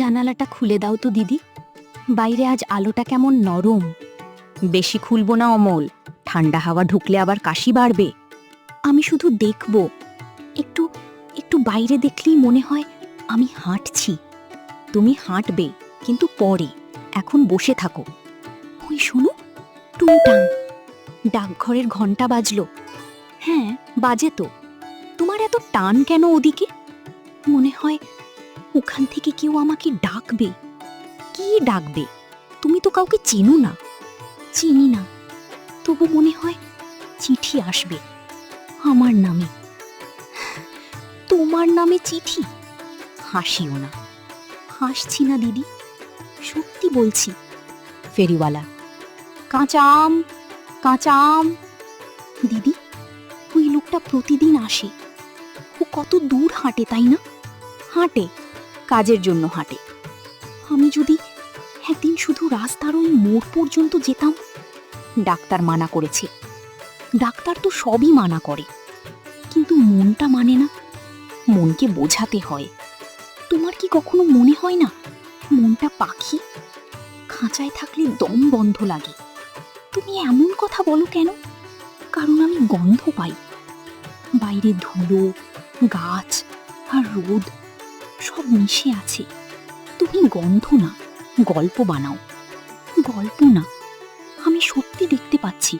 জানালাটা খুলে দাও তো দিদি, বাইরে আজ আলোটা কেমন নরম। বেশি খুলবো না অমল, ঠান্ডা হাওয়া ঢুকলে আবার কাশি বাড়বে। আমি শুধু দেখব, একটু একটু বাইরে দেখলেই মনে হয় আমি হাঁটছি। তুমি হাঁটবে, কিন্তু পরে, এখন বসে থাকো। ওই শোনো, টুংটাং, ডাকঘরের ঘন্টা বাজলো। হ্যাঁ, বাজে তো। তোমার এত টান কেন ওদিকে? মনে হয় ওখান থেকে কেউ আমাকে ডাকবে। কি ডাকবে? তুমি তো কাউকে চেনো না। চিনি না, তবু মনে হয় চিঠি আসবে আমার নামে। তোমার নামে চিঠি? হাসিও না। হাসছি না দিদি, সত্যি বলছি। ফেরিওয়ালা, কাঁচা আম, কাঁচা আম। দিদি, ওই লোকটা প্রতিদিন আসে। ও কত দূর হাঁটে, তাই না? হাঁটে, কাজের জন্য হাঁটে। আমি যদি একদিন শুধু রাস্তার ওই মোড় পর্যন্ত যেতাম। ডাক্তার মানা করেছে। ডাক্তার তো সবই মানা করে, কিন্তু মনটা মানে না। মনকে বোঝাতে হয়। তোমার কি কখনো মনে হয় না মনটা পাখি? খাঁচায় থাকলে দম বন্ধ লাগে। তুমি এমন কথা বলো কেন? কারণ আমি গন্ধ পাই। বাইরে ধুলো, গাছ আর রোদ সব মিশে আছে। তুমি গন্ধ না, গল্প বানাও। গল্প না, আমি সত্যি দেখতে পাচ্ছি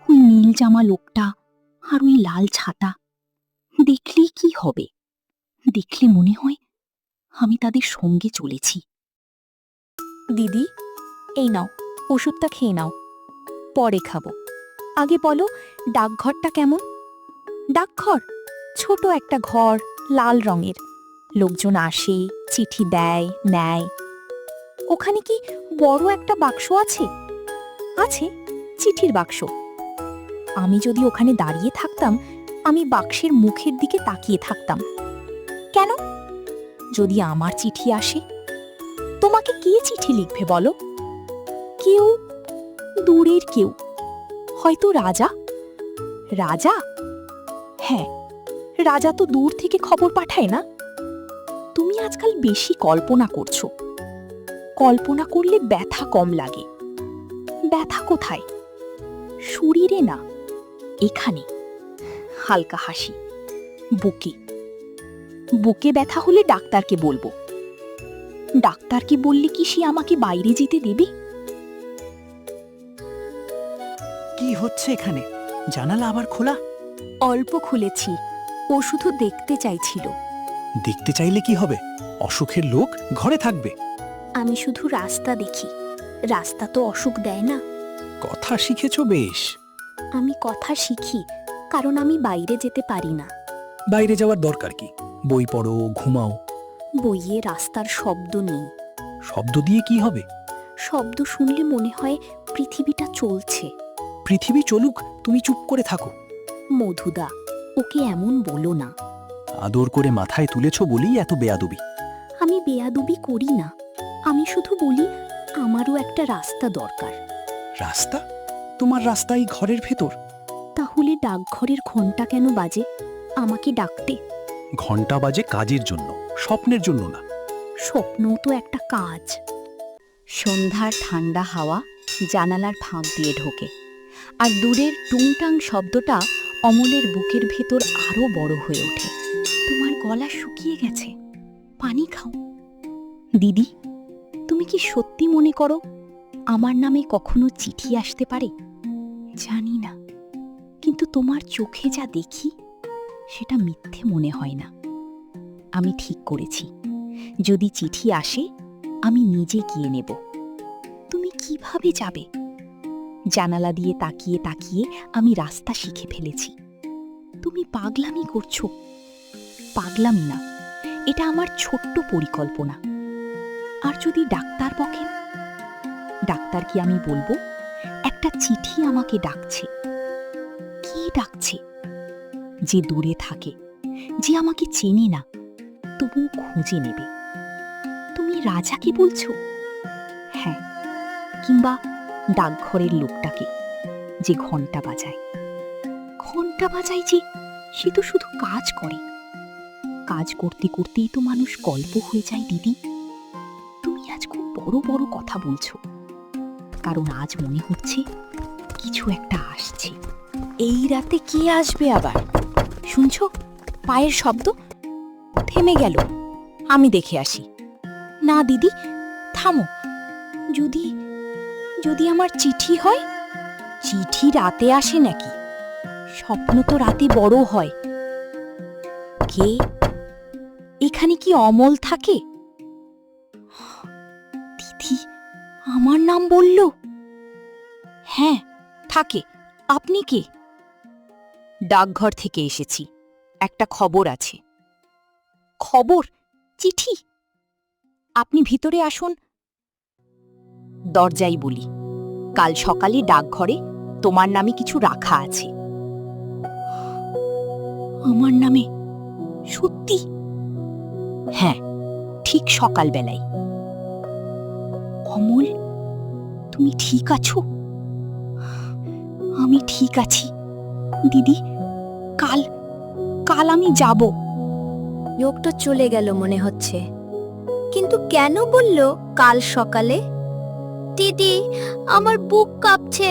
ওই নীল জামা লোকটা আর ওই লাল ছাতা। দেখলেই কি হবে? দেখলে মনে হয় আমি তাদের সঙ্গে চলেছি। দিদি, এই নাও, ওষুধটা খেয়ে নাও, পরে খাবো। আগে বলো, ডাকঘরটা কেমন? ডাকঘর ছোট একটা ঘর, লাল রঙের। লোকজন আসে, চিঠি দেয়, নেয়। ওখানে কি বড় একটা বাক্স আছে? আছে, চিঠির বাক্স। আমি যদি ওখানে দাঁড়িয়ে থাকতাম, আমি বাক্সের মুখের দিকে তাকিয়ে থাকতাম। কেন? যদি আমার চিঠি আসে। তোমাকে কে চিঠি লিখবে বলো? কেউ, দূরের কেউ, হয়তো রাজা। রাজা? হ্যাঁ, রাজা তো দূর থেকে খবর পাঠায় না? তুমি আজকাল বেশি কল্পনা করছো। কল্পনা করলে ব্যথা কম লাগে। ব্যথা কোথায়? শরীরে না, এখানে। হালকা হাসি। বুকে। বুকে ব্যথা হলে ডাক্তারকে বলবো। ডাক্তারকে বললে কি সে আমাকে বাইরে যেতে দেবে? কি হচ্ছে এখানে? জানালা আবার খোলা? অল্প খুলেছি, ও শুধু দেখতে চাইছিল। দেখতে চাইলে কি হবে? অসুখের লোক ঘরে থাকবে। আমি শুধু রাস্তা দেখি। রাস্তা তো অসুখ দেয় না। কথা শিখেছ বেশ। আমি কথা শিখি, কারণ আমি বাইরে যেতে পারি না। বাইরে যাওয়ার দরকার কি? বই পড়ো, ঘুমাও। বইয়ে রাস্তার শব্দ নেই। শব্দ দিয়ে কি হবে? শব্দ শুনলে মনে হয় পৃথিবীটা চলছে। পৃথিবী চলুক, তুমি চুপ করে থাকো। মধুদা, ওকে এমন বলো না। আদর করে মাথায় তুলেছ বলেই এত বেয়াদবি। আমি বেয়াদবি করি না। আমি শুধু বলি আমারও একটা রাস্তা দরকার। রাস্তা? তোমার রাস্তাই ঘরের ভেতর? তাহলে ডাকঘরের ঘন্টা কেন বাজে আমাকে ডাকতে? ঘন্টা বাজে কাজের জন্য, স্বপ্নের জন্য না। স্বপ্নও তো একটা কাজ। সন্ধ্যার ঠান্ডা হাওয়া জানালার ফাঁক দিয়ে ঢোকে, আর দূরের টুংটাং শব্দটা অমলের বুকের ভেতর আরো বড় হয়ে ওঠে। তোমার গলা শুকিয়ে গেছে, পানি খাও। দিদি, তুমি কি সত্যি মনে করো আমার নামে কখনো চিঠি আসতে পারে? জানি না, কিন্তু তোমার চোখে যা দেখি সেটা মিথ্যে মনে হয় না। আমি ঠিক করেছি, যদি চিঠি আসে আমি নিজে গিয়ে নেব। তুমি কিভাবে যাবে? জানালা দিয়ে তাকিয়ে তাকিয়ে আমি রাস্তা শিখে ফেলেছি। তুমি পাগলামি করছো। পাগলামি না, এটা আমার ছোট্ট পরিকল্পনা। আর যদি ডাক্তার বকেন? ডাক্তার কি আমি বলবো একটা চিঠি আমাকে ডাকছে? কি ডাকছে? যে দূরে থাকে, যে আমাকে চেনে না, তবুও খুঁজে নেবে। তুমি রাজাকে বলছো? হ্যাঁ, কিংবা ডাকঘরের লোকটাকে, যে ঘন্টা বাজায়। ঘন্টা বাজায় যে, সে তো শুধু কাজ করে। কাজ করতে করতেই তো মানুষ গল্প হয়ে যায় দিদি। বড় বড় কথা বলছো, কারণ আজ মনে হচ্ছে কিছু একটা আসছে। এই রাতে কে আসবে আবার? শুনছো পায়ের শব্দ? থেমে গেল। আমি দেখে আসি। না দিদি, থামো। যদি যদি আমার চিঠি হয়? চিঠি রাতে আসে নাকি? স্বপ্ন তো রাতে বড় হয়। কে? এখানে কি অমল থাকে? দিদি আমার নাম বলল। হ্যাঁ থাকে। আপনি কে? ডাকঘর থেকে এসেছি, একটা খবর আছে। খবর? চিঠি? আপনি ভিতরে আসুন। দরজাই বলি, কাল সকালে ডাকঘরে তোমার নামে কিছু রাখা আছে। আমার নামে? সত্যি? হ্যাঁ, ঠিক সকালবেলায়। অমল, তুমি ঠিক আছো? আমি ঠিক আছি দিদি। কাল কাল আমি যাব। লোকটা চলে গেল মনে হচ্ছে, কিন্তু কেন বলল কাল সকালে? দিদি, আমার বুক কাঁপছে।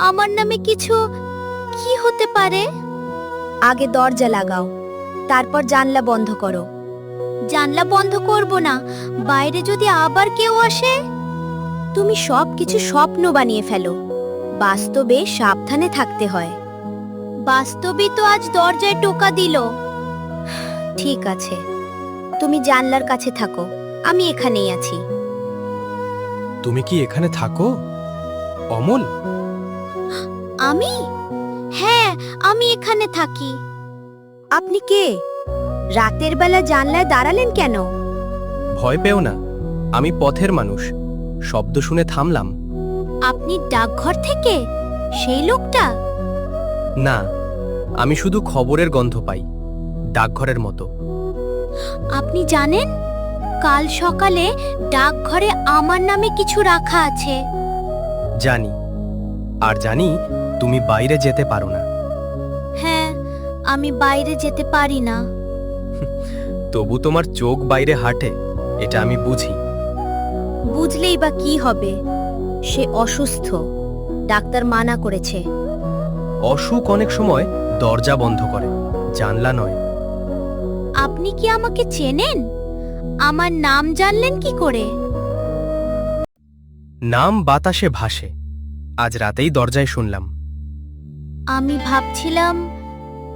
আমার নামে কিছু কি হতে পারে? আগে দরজা লাগাও, তারপর জানলা বন্ধ করো। জানলা বন্ধ করব না, বাইরে যদি আবার কেউ আসে। তুমি সব কিছু স্বপ্ন বানিয়ে ফেলো, বাস্তবে সাবধানে থাকতে হয়। বাস্তবে তো আজ দরজায় টোকা দিল। ঠিক আছে, তুমি জানলার কাছে থাকো, আমি এখানেই আছি। তুমি কি এখানে থাকো অমল? আমি? হ্যাঁ, আমি এখানে থাকি। আপনি কে? রাতের বেলা জানলায় দাঁড়ালেন কেন? ভয় পেও না, আমি পথের মানুষ। শব্দ শুনে থামলাম। আপনি ডাকঘর থেকে? সেই লোকটা? না, আমি শুধু খবরের গন্ধ পাই, ডাকঘরের মতো। আপনি জানেন, কাল সকালে ডাকঘরে আমার নামে কিছু রাখা আছে। জানি, আর জানি তুমি বাইরে যেতে পারো না। হ্যাঁ, আমি বাইরে যেতে পারি না। তবু তোমার চোখ বাইরে হাঁটে, এটা আমি বুঝি। বুঝলেই বা কি হবে? সে অসুস্থ, ডাক্তার মানা করেছে। অসুখ অনেক সময় দরজা বন্ধ করে, জানলা নয়। আপনি কি আমাকে চেনেন? আমার নাম জানলেন কি করে? নাম বাতাসে ভাসে, আজ রাতেই দরজায় শুনলাম। আমি ভাবছিলাম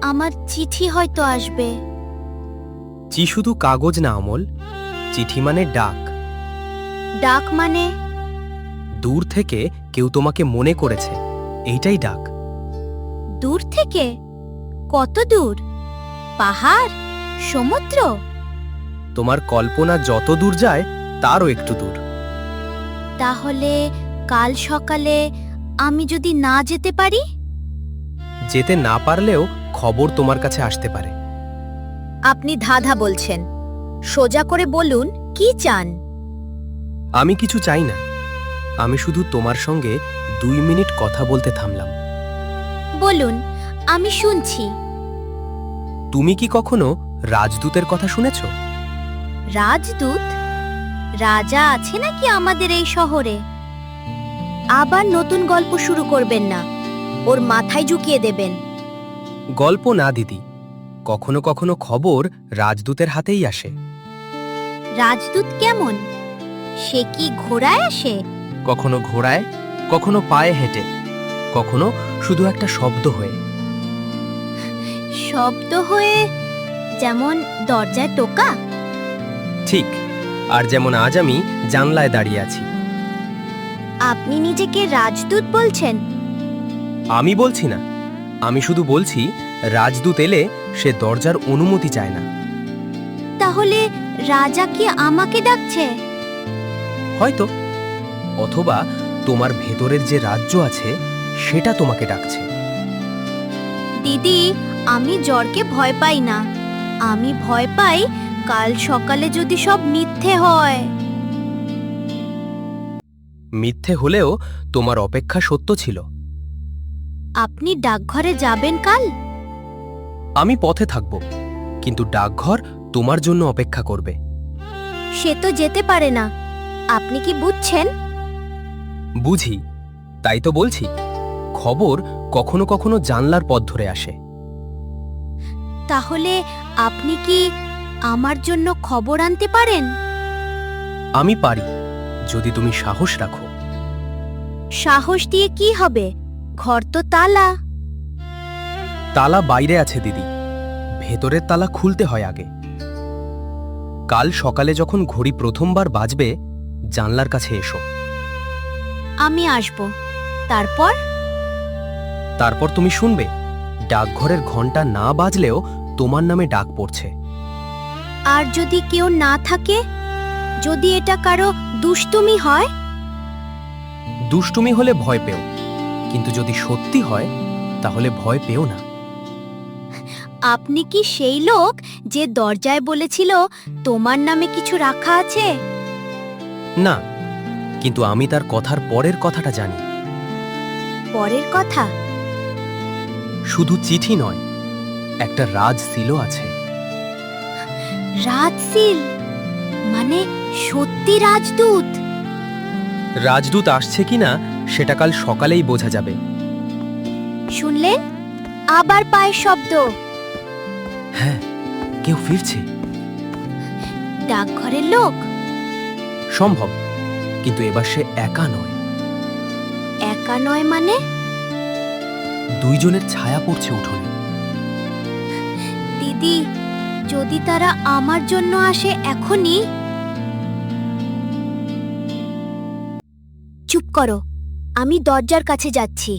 আমার চিঠি হয়তো আসবে। শুধু কাগজ না অমল, চিঠি মানে ডাক। ডাক মানে? দূর থেকে কেউ তোমাকে মনে করেছে, এইটাই ডাক। দূর থেকে? কত দূর? পাহাড়? সমুদ্র? তোমার কল্পনা যত দূর যায় তারও একটু দূর। তাহলে কাল সকালে আমি যদি না যেতে পারি? যেতে না পারলেও খবর তোমার কাছে আসতে পারে। আপনি ধাঁধা বলছেন, সোজা করে বলুন কি চান? আমি কিছু চাই না, আমি শুধু তোমার সঙ্গে 2 মিনিট কথা বলতে থামলাম। বলুন, আমি শুনছি। তুমি কি কখনো রাজদূতের কথা শুনেছ? রাজদূত? রাজা আছে নাকি আমাদের এই শহরে? আবার নতুন গল্প শুরু করবেন না, ওর মাথায় ঝুঁকিয়ে দেবেন। গল্প না দিদি, কখনো কখনো খবর রাজদূতের হাতেই আসে। রাজদূত কেমন? সে কি ঘোড়ায় আসে? কখনো ঘোড়ায়, কখনো পায়ে হেঁটে, কখনো শুধু একটা শব্দ হয়ে। শব্দ হয়ে? যেমন দরজায় টোকা? ঠিক, আর যেমন আজ আমি জানলায় দাঁড়িয়ে আছি। আপনি নিজেকে রাজদূত বলছেন? আমি বলছি না, আমি শুধু বলছি রাজদূত এলে সে দরজার অনুমতি চায় না। তাহলে রাজা কি আমাকে ডাকছে? হয়তো, অথবা তোমার ভেতরের যে রাজ্য আছে সেটা তোমাকে ডাকছে। দিদি, আমি জ্বরকে ভয় পাই না। আমি ভয় পাই কাল সকালে যদি সব মিথ্যে হয়। মিথ্যে হলেও তোমার অপেক্ষা সত্য ছিল। আপনি ডাকঘরে যাবেন কাল? আমি পথে থাকব, কিন্তু ডাকঘর তোমার জন্য অপেক্ষা করবে। সে তো যেতে পারে না। আপনি কি বুঝছেন? বুঝি, তাই তো বলছি। খবর কখনো কখনো জানলার পথ ধরে আসে। তাহলে আপনি কি আমার জন্য খবর আনতে পারেন? আমি পারি, যদি তুমি সাহস রাখো। সাহস দিয়ে কি হবে? ঘর তো তালা। তালা বাইরে আছে দিদি, ভেতরের তালা খুলতে হয় আগে। কাল সকালে যখন ঘড়ি প্রথমবার বাজবে, জানলার কাছে এসো। আমি আসব। তারপর? তারপর তুমি শুনবে ডাকঘরের ঘন্টা না বাজলেও তোমার নামে ডাক পড়ছে। আর যদি কেউ না থাকে, যদি এটা কারো দুষ্টুমি হয়? দুষ্টুমি হলে ভয় পেও, কিন্তু যদি সত্যি হয় তাহলে ভয় পেও না। আপনি কি সেই লোক যে দরজায় বলেছিল তোমার নামে কিছু রাখা আছে? না, কিন্তু আমি তার কথার পরের কথাটা জানি। পরের কথা? শুধু চিঠি নয়, একটা রাজসিলও আছে। রাজসিল? মানে সত্যি রাজদূত? রাজদূত আসছে কিনা সেটা কাল সকালেই বোঝা যাবে। শুনলেন? আবার পায়ের শব্দ। হ্যাঁ, কেউ ফিরছে। ডাকঘরের লোক? সম্ভব, কিন্তু এবার সে একা নয়। একা নয় মানে? দুইজনের ছায়া পড়ছে উঠোনে। দিদি, যদি তারা আমার জন্য আসে এখনই। চুপ করো, আমি দরজার কাছে যাচ্ছি।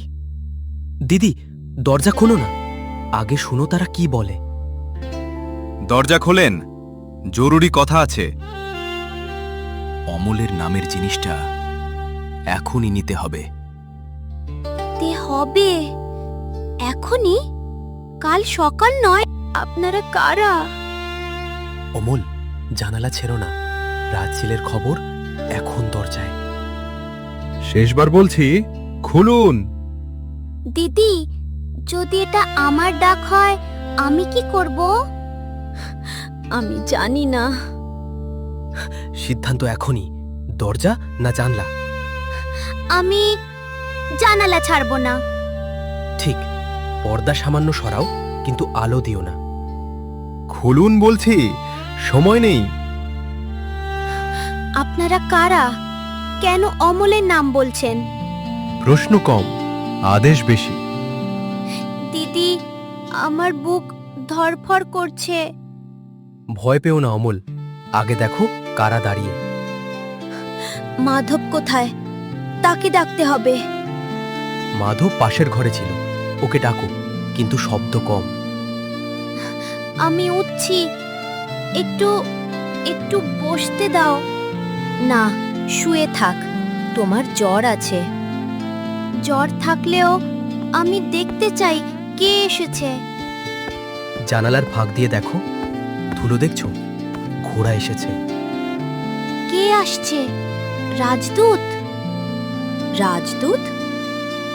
দিদি, দরজা খোলো না, আগে শুনো তারা কি বলে। দরজা খোলেন, জরুরি কথা আছে। অমলের নামের জিনিসটা এখনই নিতে হবে। তে হবে এখনই? কাল সকাল নয়? আপনারা কারা? অমল, জানালা ছেড়ো না, রাজসিলের খবর এখন দরজায়। শেষবার বলছি, খুলুন। দিদি, যদি এটা আমার ডাক হয় আমি কি করব? আমি জানি না। সিদ্ধান্ত এখনই, দরজা না জানলা? আমি জানালা ছাড়ব না। ঠিক, পর্দা সামান্য সরাও, কিন্তু আলো দিও না। খুলুন বলছি, সময় নেই। আপনারা কারা? কেন অমলের নাম বলছেন? প্রশ্ন কম, আদেশ বেশি। দিদি, আমার বুক ধড়ফড় করছে। ভয় পেও না অমল, আগে দেখো কারা দাঁড়িয়ে। মাধব কোথায়? তাকে ডাকতে হবে। মাধব পাশের ঘরে ছিল, ওকে ডাকো, কিন্তু শব্দ কম। আমি উঠছি, একটু একটু বসতে দাও। না, শুয়ে থাক, তোমার জ্বর আছে। জ্বর থাকলেও আমি দেখতে চাই কে এসেছে। জানালার ফাঁক দিয়ে দেখো, ধুলো দেখছো? ঘোড়া এসেছে। কে আসছে? রাজদূত? রাজদূত?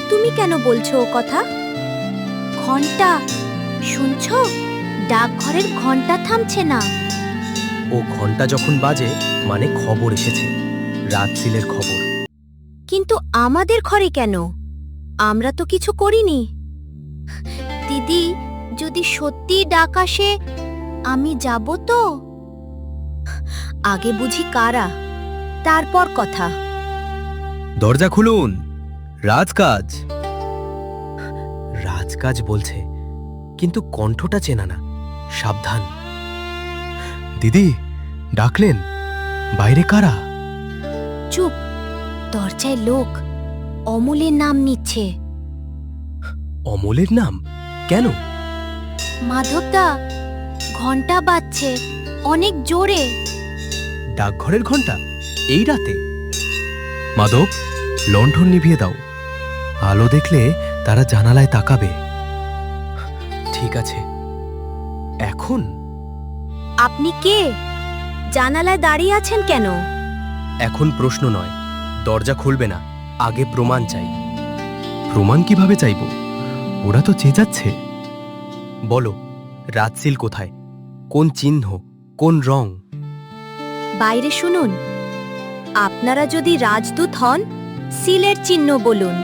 তুমি কেন বলছো ও কথা? ঘন্টা শুনছো? ডাকঘরের ঘন্টা থামছে না। ও ঘন্টা যখন বাজে মানে খবর এসেছে, রাজসিলের খবর। কিন্তু আমাদের ঘরে কেন? আমরা তো কিছু করিনি। দিদি, যদি সত্যি ডাক আসে আমি যাব তো? আগে বুঝি কারা, তারপর কথা। দরজা খুলুন, রাজকাজ। রাজকাজ বলছে, কিন্তু কণ্ঠটা চেনা না। সাবধান। দিদি, ডাকলেন, বাইরে কারা? চুপ, দরজায় লোক। অমলের নাম নিচ্ছে। অমলের নাম? কেন? মাধবদা, ঘন্টা বাজছে অনেক জোরে। ডাকঘরের ঘন্টা? এই রাতে? মাধব, লণ্ঠন নিভিয়ে দাও, আলো দেখলে তারা জানালায় তাকাবে। ঠিক আছে। এখন? আপনি কে? জানালায় দাঁড়িয়ে আছেন কেন? এখন প্রশ্ন নয়, দরজা খুলবে না, আগে প্রমাণ চাই। প্রমাণ কিভাবে চাইব? ওরা তো চেঁচাচ্ছে। বলো, রাজসিল কোথায়? কোন চিহ্ন, কোন রং? বাইরে শুনুন। আপনারা যদি রাজদূত হন সিলের চিহ্ন বলুন।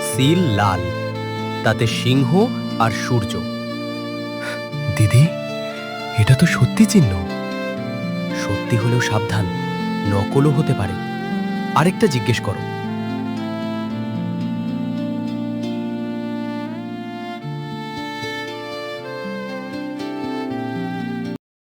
সিল লাল, তাতে সিংহ আর সূর্য। দিদি, এটা তো সত্যি চিহ্ন। সত্যি হলেও সাবধান, নকলও হতে পারে। আরেকটা জিজ্ঞেস করো,